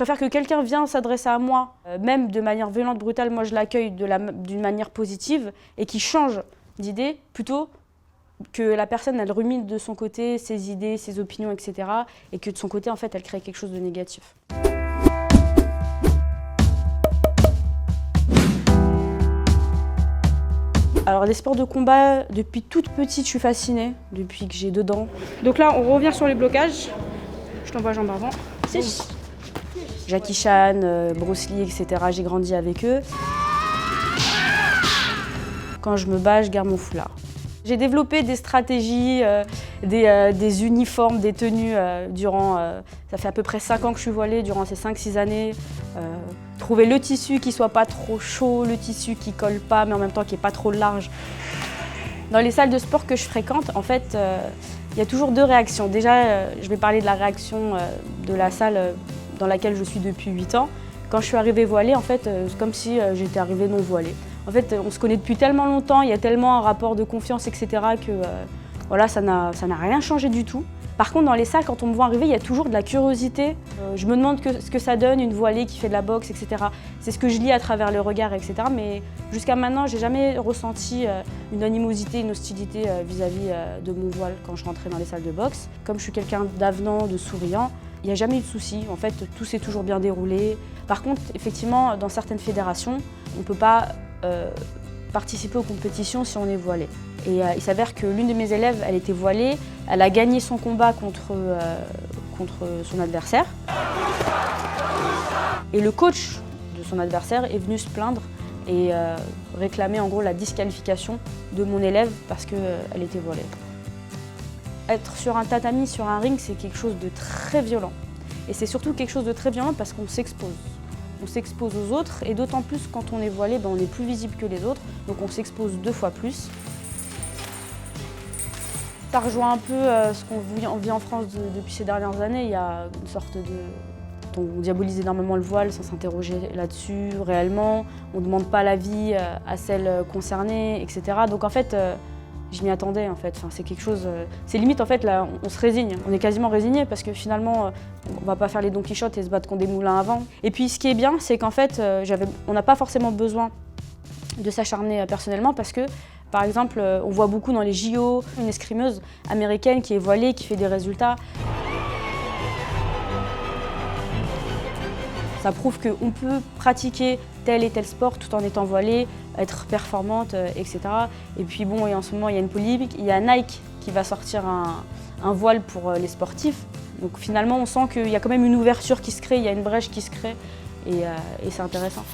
préfère que quelqu'un vienne s'adresser à moi, même de manière violente, brutale, moi je l'accueille d'une manière positive et qui change d'idée, plutôt que la personne elle rumine de son côté ses idées, ses opinions, etc. et que de son côté en fait elle crée quelque chose de négatif. Alors les sports de combat, depuis toute petite je suis fascinée, depuis que j'ai 2 ans. Donc là on revient sur les blocages. Je t'envoie jambes avant. Jackie Chan, Bruce Lee, etc. J'ai grandi avec eux. Quand je me bats, je garde mon foulard. J'ai développé des stratégies, des uniformes, des tenues durant, ça fait à peu près 5 ans que je suis voilée, durant ces 5-6 années. Trouver le tissu qui soit pas trop chaud, le tissu qui colle pas mais en même temps qui est pas trop large. Dans les salles de sport que je fréquente, en fait, il y a toujours 2 réactions. Déjà, je vais parler de la réaction de la salle dans laquelle je suis depuis 8 ans. Quand je suis arrivée voilée, en fait, c'est comme si j'étais arrivée non voilée. En fait, on se connaît depuis tellement longtemps, il y a tellement un rapport de confiance, etc. que voilà, ça n'a rien changé du tout. Par contre, dans les salles, quand on me voit arriver, il y a toujours de la curiosité. Je me demande ce que ça donne, une voilée qui fait de la boxe, etc. C'est ce que je lis à travers le regard, etc. Mais jusqu'à maintenant, j'ai jamais ressenti une animosité, une hostilité vis-à-vis de mon voile quand je rentrais dans les salles de boxe. Comme je suis quelqu'un d'avenant, de souriant, il n'y a jamais eu de souci. En fait, tout s'est toujours bien déroulé. Par contre, effectivement, dans certaines fédérations, on ne peut pas participer aux compétitions si on est voilé. Et il s'avère que l'une de mes élèves, elle était voilée, elle a gagné son combat contre son adversaire. Et le coach de son adversaire est venu se plaindre et réclamer en gros la disqualification de mon élève parce qu'elle était voilée. Être sur un tatami, sur un ring, c'est quelque chose de très violent. Et c'est surtout quelque chose de très violent parce qu'on s'expose. On s'expose aux autres et d'autant plus quand on est voilé, on est plus visible que les autres, donc on s'expose 2 fois plus. Ça rejoint un peu ce qu'on vit en France depuis ces dernières années. Il y a une sorte de... On diabolise énormément le voile sans s'interroger là-dessus réellement. On ne demande pas l'avis à celles concernées, etc. Donc en fait, je m'y attendais en fait. Enfin, c'est quelque chose... C'est limite en fait, là, on se résigne. On est quasiment résigné parce que finalement, on va pas faire les Don Quichotte et se battre contre des moulins à vent. Et puis ce qui est bien, c'est qu'en fait, on n'a pas forcément besoin de s'acharner personnellement parce que, par exemple, on voit beaucoup dans les JO une escrimeuse américaine qui est voilée, qui fait des résultats. Ça prouve qu'on peut pratiquer tel et tel sport tout en étant voilée, être performante, etc. Et puis bon, et en ce moment, il y a une polémique. Il y a Nike qui va sortir un voile pour les sportifs. Donc finalement, on sent qu'il y a quand même une ouverture qui se crée, il y a une brèche qui se crée et c'est intéressant.